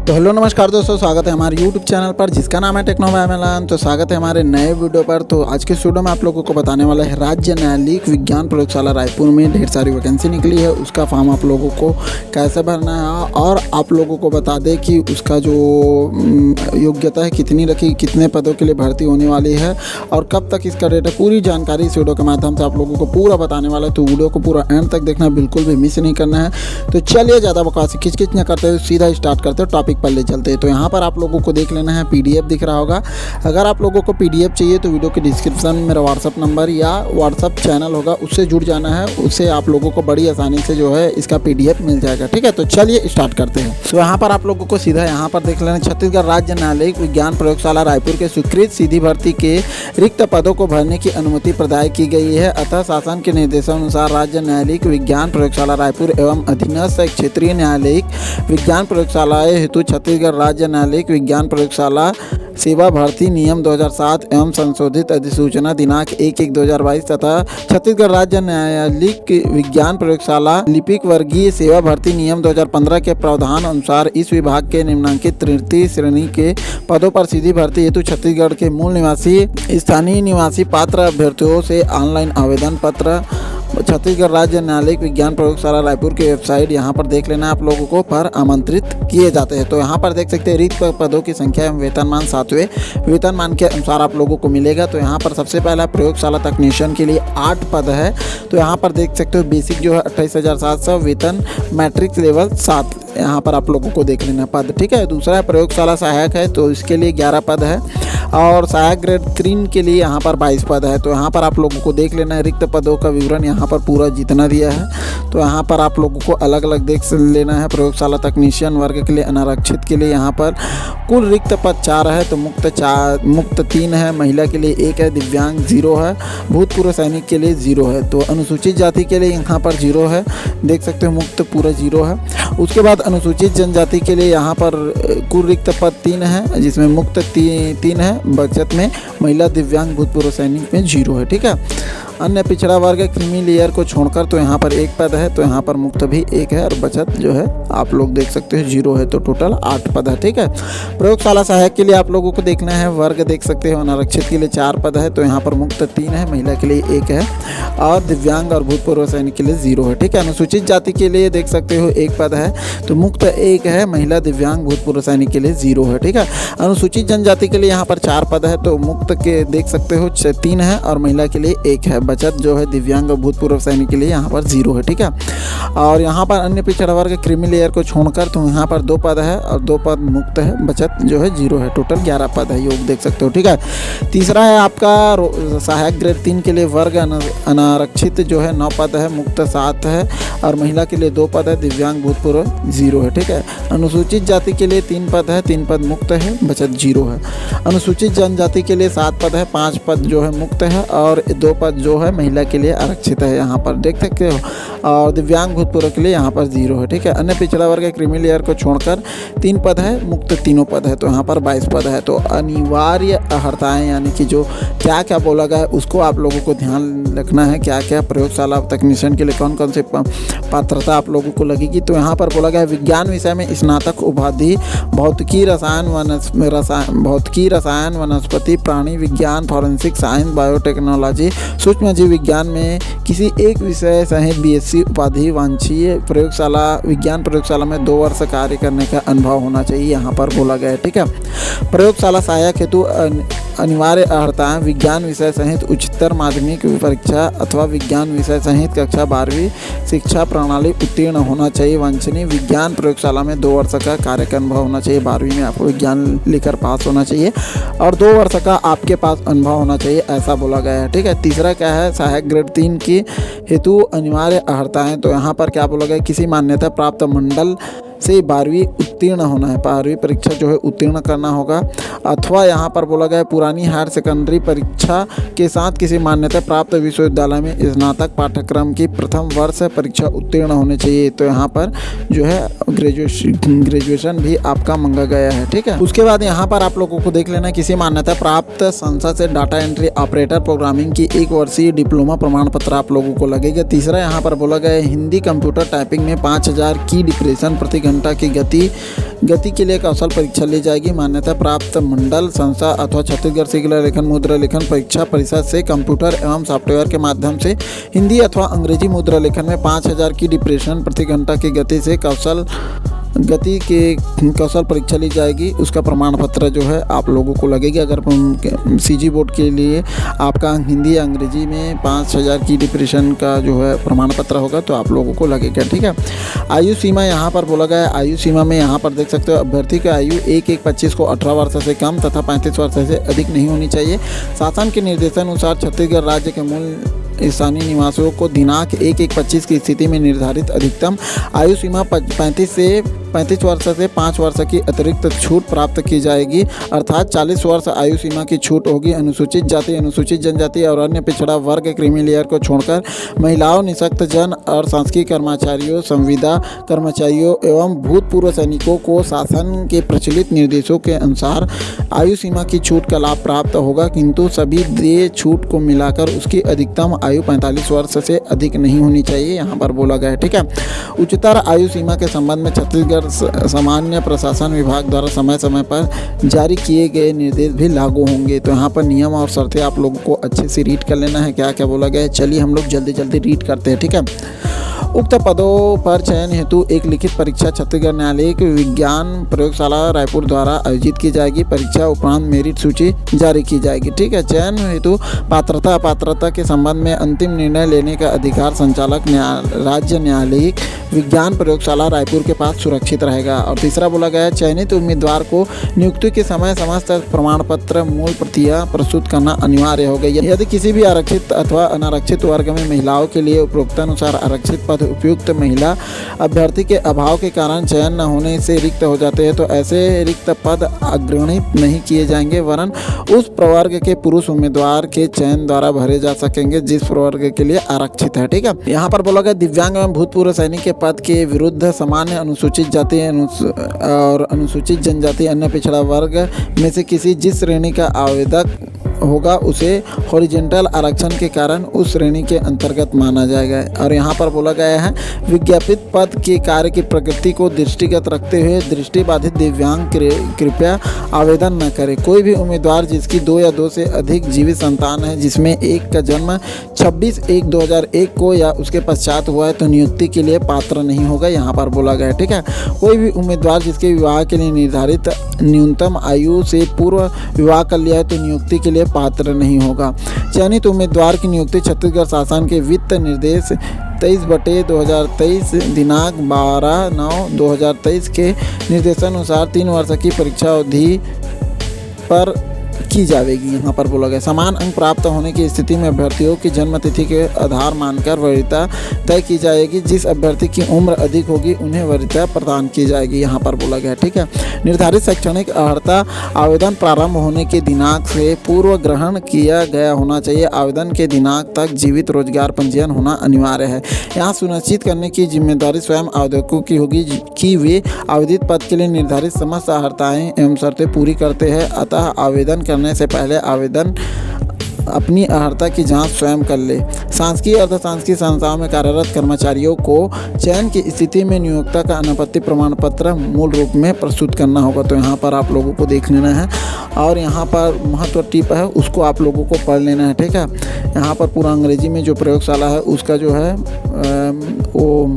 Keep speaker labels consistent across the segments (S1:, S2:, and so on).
S1: तो हेलो नमस्कार दोस्तों, स्वागत है हमारे यूट्यूब चैनल पर जिसका नाम है टेक्नो बाय मिलन। तो स्वागत है हमारे नए वीडियो पर। तो आज के वीडियो में आप लोगों को बताने वाला है राज्य न्यायालयिक विज्ञान प्रयोगशाला रायपुर में ढेर सारी वैकेंसी निकली है, उसका फॉर्म आप लोगों को कैसे भरना है और आप लोगों को बता दें कि उसका जो योग्यता है कितनी रखी, कितने पदों के लिए भर्ती होने वाली है और कब तक इसका डेट है, पूरी जानकारी इस वीडियो के माध्यम से आप लोगों को पूरा बताने वाला है। तो वीडियो को पूरा एंड तक देखना, बिल्कुल भी मिस नहीं करना है। तो चलिए ज़्यादा बकवासी खिचखिच न करते हुए सीधा स्टार्ट करते हो, टॉपिक पर ले चलते हैं। तो यहाँ पर आप लोगों को देख लेना है, पीडीएफ दिख रहा होगा। अगर आप लोगों को पीडीएफ चाहिए तो वीडियो के डिस्क्रिप्शन में मेरा व्हाट्सअप नंबर या व्हाट्सअप चैनल होगा, उससे जुड़ जाना है। उससे आप लोगों को बड़ी आसानी से जो है इसका पीडीएफ मिल जाएगा। ठीक है, तो चलिए स्टार्ट करते हैं। तो यहाँ पर आप लोगों को सीधा यहाँ पर देख लेना, छत्तीसगढ़ राज्य न्यायालयिक विज्ञान प्रयोगशाला रायपुर के स्वीकृत सीधी भर्ती के रिक्त पदों को भरने की अनुमति प्रदान की गई है। अतः शासन के निर्देशानुसार राज्य न्यायालयिक विज्ञान प्रयोगशाला रायपुर एवं अधीनस्थ क्षेत्रीय न्यायालयिक विज्ञान प्रयोगशालाएं हेतु छत्तीसगढ़ राज्य न्यायालयिक विज्ञान प्रयोगशाला सेवा भर्ती नियम 2007 एवं संशोधित अधिसूचना दिनांक 1/1/2022 तथा छत्तीसगढ़ राज्य न्यायालयिक विज्ञान प्रयोगशाला लिपिक वर्गीय सेवा भर्ती नियम 2015 के प्रावधान अनुसार इस विभाग के निम्नांकित तृतीय श्रेणी के पदों पर सीधी भर्ती हेतु छत्तीसगढ़ के मूल निवासी स्थानीय निवासी पात्र अभ्यर्थियों से ऑनलाइन आवेदन पत्र छत्तीसगढ़ राज्य न्यायालयिक विज्ञान प्रयोगशाला रायपुर की वेबसाइट यहाँ पर देख लेना आप लोगों को पर आमंत्रित किए जाते हैं। तो यहाँ पर देख सकते हैं रिक्त पदों की संख्या एवं वेतनमान 7वें वेतनमान के अनुसार आप लोगों को मिलेगा। तो यहाँ पर सबसे पहला प्रयोगशाला तकनीशियन के लिए 8 पद है। तो यहाँ पर देख सकते हो बेसिक जो है 28,700, वेतन मैट्रिक लेवल 7 यहाँ पर आप लोगों को देख लेना पद। ठीक है, दूसरा प्रयोगशाला सहायक है तो इसके लिए 11 पद है और सहायक ग्रेड 3 के लिए यहाँ पर 22 पद है। तो यहाँ पर आप लोगों को देख लेना है रिक्त पदों का विवरण यहाँ पर पूरा जितना दिया है। तो यहाँ पर आप लोगों को अलग अलग देख लेना है। प्रयोगशाला तकनीशियन वर्ग के लिए अनारक्षित के लिए यहाँ पर कुल रिक्त पद 4 है। तो मुक्त 3 है, महिला के लिए 1 है, दिव्यांग 0 है, भूतपूर्व सैनिक के लिए 0 है। तो अनुसूचित जाति के लिए यहाँ पर 0 है, देख सकते हो मुक्त पूरा 0 है। उसके बाद अनुसूचित जनजाति के लिए यहाँ पर कुल रिक्त पद 3 है, जिसमें मुक्त 3 है, बचत में महिला, दिव्यांग, भूतपूर्व सैनिक में 0 है। ठीक है, अन्य पिछड़ा वर्ग क्रीमी लेयर को छोड़कर तो यहाँ पर 1 पद है। तो यहाँ पर मुक्त भी 1 है और बचत जो है आप लोग देख सकते हो 0 है। तो टोटल 8 पद है। ठीक है, प्रयोगशाला सहायक के लिए आप लोगों को देखना है वर्ग, देख सकते हो अनारक्षित के लिए 4 पद है। तो यहाँ पर मुक्त 3 है, महिला के लिए 1 है और दिव्यांग और भूतपूर्व सैनिक के लिए 0 है। ठीक है, अनुसूचित जाति के लिए देख सकते हो 1 पद है। तो मुक्त 1 है, महिला, दिव्यांग, भूतपूर्व सैनिक के लिए 0 है। ठीक है, अनुसूचित जनजाति के लिए यहाँ पर 4 पद है। तो मुक्त के देख सकते हो 3 है और महिला के लिए 1 है, बचत जो है दिव्यांग और भूतपूर्व सैनिक के लिए यहाँ पर 0 है। ठीक है, और यहाँ पर अन्य पिछड़ा वर्ग क्रीमी लेयर को छोड़कर तो यहाँ पर 2 पद है और 2 पद मुक्त है, बचत जो है 0 है। टोटल 11 पद है, योग देख सकते हो। ठीक है, तीसरा है आपका सहायक ग्रेड 3 के लिए वर्ग अनारक्षित जो है 9 पद है, मुक्त 7 है और महिला के लिए 2 पद है, दिव्यांग, भूतपूर्व 0 है। ठीक है, अनुसूचित जाति के लिए 3 पद है, 3 पद मुक्त है, बचत 0 है। अनुसूचित जनजाति के लिए 7 पद है, 5 पद जो है मुक्त है और 2 पद जो है महिला के लिए आरक्षित है, यहाँ पर देख सकते हो, और दिव्यांग, भूतपूर्व के लिए यहाँ पर 0 है। ठीक है, अन्य पिछड़ा वर्ग क्रीमी लेयर को छोड़कर 3 पद है, मुक्त 3 पद है। तो यहाँ पर 22 पद है। तो अनिवार्य अर्हताएं यानी कि जो क्या क्या बोला गया है उसको आप लोगों को ध्यान रखना है, क्या क्या प्रयोगशाला तकनीशियन के लिए कौन कौन से पात्रता आप लोगों को लगेगी। तो यहाँ पर बोला गया है विज्ञान विषय में स्नातक उपाधि, भौतिकी रसायन वनस्पति प्राणी विज्ञान, फॉरेंसिक साइंस, बायोटेक्नोलॉजी, सूक्ष्म जीव विज्ञान में किसी एक विषय सहित बीएससी उपाधि वांछनीय विज्ञान प्रयोगशाला में 2 वर्ष कार्य करने का अनुभव होना चाहिए, यहाँ पर बोला गया है। ठीक है, प्रयोगशाला सहायक हेतु अनिवार्य अर्हताएं विज्ञान विषय सहित उच्चतर माध्यमिक परीक्षा अथवा विज्ञान विषय सहित कक्षा 12वीं शिक्षा प्रणाली उत्तीर्ण होना चाहिए। वांछनीय विज्ञान प्रयोगशाला में 2 वर्ष का कार्य का अनुभव होना चाहिए, 12वीं में आपको विज्ञान लेकर पास होना चाहिए और 2 वर्ष का आपके पास अनुभव होना चाहिए, ऐसा बोला गया है। ठीक है, तीसरा क्या है, सहायक ग्रेड 3 की हेतु अनिवार्य अर्हताएं। तो यहाँ पर क्या बोला गया, किसी मान्यता प्राप्त मंडल से 12वीं उत्तीर्ण होना है, 12वीं परीक्षा जो है उत्तीर्ण करना होगा, अथवा यहाँ पर बोला गया है पुरानी हायर सेकेंडरी परीक्षा के साथ किसी मान्यता प्राप्त विश्वविद्यालय में स्नातक पाठ्यक्रम की प्रथम वर्ष परीक्षा उत्तीर्ण होने चाहिए। तो यहाँ पर जो है ग्रेजुएशन भी आपका मांगा गया है। ठीक है, उसके बाद यहाँ पर आप लोगों को देख लेना किसी मान्यता प्राप्त संस्था से डाटा एंट्री ऑपरेटर प्रोग्रामिंग की 1 वर्षीय डिप्लोमा प्रमाण पत्र आप लोगों को लगेगा। तीसरा यहाँ पर बोला गया है हिंदी कंप्यूटर टाइपिंग में 5000 की डिप्रेशन प्रति घंटा की गति के लिए कौशल परीक्षा ली जाएगी। मान्यता प्राप्त मंडल, संस्था अथवा छत्तीसगढ़ शीघ्र लेखन मुद्रा लेखन परीक्षा परिषद से कंप्यूटर एवं सॉफ्टवेयर के माध्यम से हिंदी अथवा अंग्रेजी मुद्रा लेखन में 5000 की डिप्रेशन प्रति घंटा की गति से कौशल परीक्षा ली जाएगी। उसका प्रमाण पत्र जो है आप लोगों को लगेगा। अगर सीजी बोर्ड के लिए आपका हिंदी या अंग्रेजी में 5000 की डिप्रेशन का जो है प्रमाण पत्र होगा तो आप लोगों को लगेगा। ठीक है। आयु सीमा यहाँ पर बोला गया है। आयु सीमा में यहाँ पर देख सकते हो अभ्यर्थी की आयु 1/1/25 को 18 वर्ष से कम तथा 35 वर्ष से अधिक नहीं होनी चाहिए। शासन के निर्देशानुसार छत्तीसगढ़ राज्य के मूल स्थानीय निवासियों को दिनांक 1/1/25 की स्थिति में निर्धारित अधिकतम आयु सीमा 35 वर्ष से 5 वर्ष की अतिरिक्त छूट प्राप्त की जाएगी, अर्थात 40 वर्ष आयु सीमा की छूट होगी। अनुसूचित जाति, अनुसूचित जनजाति और अन्य पिछड़ा वर्ग क्रीमी लेयर को छोड़कर महिलाओं, निःशक्त जन और सांसकीय कर्मचारियों, संविदा कर्मचारियों एवं भूतपूर्व सैनिकों को शासन के प्रचलित निर्देशों के अनुसार आयु सीमा की छूट का लाभ प्राप्त होगा, किंतु सभी देय छूट को मिलाकर उसकी अधिकतम आयु 45 वर्ष से अधिक नहीं होनी चाहिए, यहाँ पर बोला गया है। ठीक है। उच्चतर आयु सीमा के संबंध में छत्तीसगढ़ सामान्य प्रशासन विभाग द्वारा समय समय पर जारी किए गए निर्देश भी लागू होंगे। तो यहाँ पर नियम और शर्तें आप लोगों को अच्छे से रीड कर लेना है, क्या क्या बोला गया है। चलिए हम लोग जल्दी जल्दी रीड करते हैं। ठीक है। उक्त पदों पर चयन हेतु एक लिखित परीक्षा छत्तीसगढ़ न्यायालयिक विज्ञान प्रयोगशाला रायपुर द्वारा आयोजित की जाएगी। परीक्षा उपरांत मेरिट सूची जारी की जाएगी। ठीक है। चयन हेतु पात्रता अपात्रता के संबंध में अंतिम निर्णय लेने का अधिकार संचालक राज्य न्यायालयिक विज्ञान प्रयोगशाला रायपुर के पास सुरक्षित रहेगा। और तीसरा बोला गया है चयनित उम्मीदवार को नियुक्ति के समय समस्त प्रमाण पत्र मूल प्रतियां प्रस्तुत करना अनिवार्य हो गई। यदि किसी भी आरक्षित अथवा अनारक्षित वर्ग में महिलाओं के लिए उपरोक्तानुसार आरक्षित पद उपयुक्त महिला अभ्यर्थी के अभाव के कारण चयन न होने से रिक्त हो जाते हैं तो ऐसे रिक्त पद अग्रहित नहीं किए जाएंगे, वरन उस प्रवर्ग के पुरुष उम्मीदवार के चयन द्वारा भरे जा सकेंगे जिस प्रवर्ग के लिए आरक्षित है। ठीक है। यहाँ पर बोला गया दिव्यांग एवं भूतपूर्व सैनिक के पद के विरुद्ध सामान्य अनुसूचित जाति और अनुसूचित जनजाति अन्य पिछड़ा वर्ग में से किसी जिस श्रेणी का आवेदक होगा उसे हॉरिजॉन्टल आरक्षण के कारण उस श्रेणी के अंतर्गत माना जाएगा। और यहाँ पर बोला गया है विज्ञापित पद के कार्य की प्रकृति को दृष्टिगत रखते हुए दृष्टिबाधित दिव्यांग कृपया आवेदन न करें। कोई भी उम्मीदवार जिसकी 2 या 2 से अधिक जीवित संतान है जिसमें एक का जन्म 26/1/2001 को या उसके पश्चात हुआ है तो नियुक्ति के लिए पात्र नहीं होगा, यहाँ पर बोला गया है। ठीक है। कोई भी उम्मीदवार जिसके विवाह के लिए निर्धारित न्यूनतम आयु से पूर्व विवाह कर लिया है तो नियुक्ति के लिए पात्र नहीं होगा। चयनित उम्मीदवार की नियुक्ति छत्तीसगढ़ शासन के वित्त निर्देश 23/2023 दिनांक 12/9/2023 के निर्देशानुसार 3 वर्ष की परीक्षा अवधि पर की जाएगी। यहाँ पर बोला गया समान अंक प्राप्त होने की स्थिति में अभ्यर्थियों की जन्मतिथि के आधार मानकर वरीयता तय की जाएगी। जिस अभ्यर्थी की उम्र अधिक होगी उन्हें वरीयता प्रदान की जाएगी, यहाँ पर बोला गया। ठीक है। निर्धारित शैक्षणिक अर्हता आवेदन प्रारंभ होने के दिनांक से पूर्व ग्रहण किया गया होना चाहिए। आवेदन के दिनांक तक जीवित रोजगार पंजीयन होना अनिवार्य है। यहाँ सुनिश्चित करने की जिम्मेदारी स्वयं आवेदकों की होगी कि वे आवेदित पद के लिए निर्धारित समस्त अर्हताएं एवं शर्तें पूरी करते हैं। अतः आवेदन करने से पहले आवेदन अपनी अर्हता की जांच स्वयं कर ले। शासकीय अर्धशासकीय संस्थाओं में कार्यरत कर्मचारियों को चयन की स्थिति में नियोक्ता का अनापत्ति प्रमाण पत्र मूल रूप में प्रस्तुत करना होगा। तो यहाँ पर आप लोगों को देख लेना है और यहाँ पर महत्व टिप है उसको आप लोगों को पढ़ लेना है। ठीक है। यहाँ पर पूरा अंग्रेजी में जो प्रयोगशाला है उसका जो है वो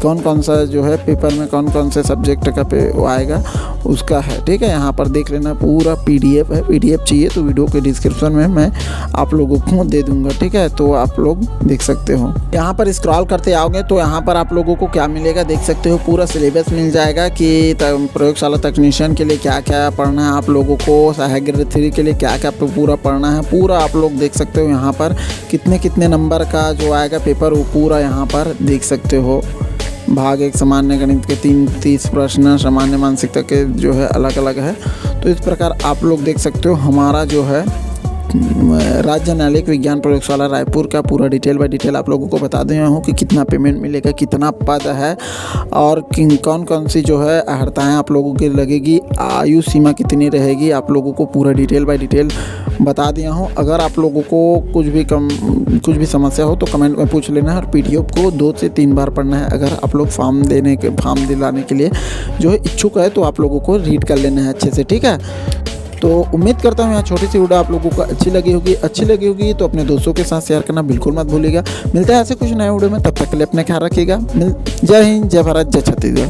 S1: कौन कौन सा जो है पेपर में कौन कौन से सब्जेक्ट का वो आएगा उसका है। ठीक है। यहाँ पर देख लेना पूरा PDF है। PDF चाहिए तो वीडियो के डिस्क्रिप्शन में मैं आप लोगों को दे दूंगा। ठीक है। तो आप लोग देख सकते हो। यहाँ पर स्क्रॉल करते आओगे तो यहाँ पर आप लोगों को क्या मिलेगा देख सकते हो। पूरा सिलेबस मिल जाएगा कि प्रयोगशाला तकनीशियन के लिए क्या क्या पढ़ना है आप लोगों को, सहायक ग्रेड 3 के लिए क्या क्या पूरा पढ़ना है, पूरा आप लोग देख सकते हो। यहाँ पर कितने कितने नंबर का जो आएगा पेपर वो पूरा यहाँ पर देख सकते हो। भाग 1 सामान्य गणित के 30 प्रश्न, सामान्य मानसिकता के जो है अलग अलग है। तो इस प्रकार आप लोग देख सकते हो हमारा जो है राज्य न्यायालयिक विज्ञान प्रयोगशाला रायपुर का पूरा डिटेल बाय डिटेल आप लोगों को बता दिया हूँ कि कितना पेमेंट मिलेगा, कितना पद है और कौन कौन सी जो है अर्हताएँ आप लोगों की लगेगी, आयु सीमा कितनी रहेगी, आप लोगों को पूरा डिटेल बाय डिटेल बता दिया हूँ। अगर आप लोगों को कुछ भी समस्या हो तो कमेंट में पूछ लेना है और पीडीएफ को 2 से 3 बार पढ़ना है। अगर आप लोग फॉर्म दिलाने के लिए जो है इच्छुक है तो आप लोगों को रीड कर लेना है अच्छे से, ठीक है। तो उम्मीद करता हूँ यहाँ छोटी सी वीडियो आप लोगों को अच्छी लगी होगी तो अपने दोस्तों के साथ शेयर करना बिल्कुल मत भूलिएगा। मिलता है ऐसे कुछ नए वीडियो में, तब तक के लिए अपने ख्याल रखिएगा। जय हिंद, जय भारत, जय छत्तीसगढ़।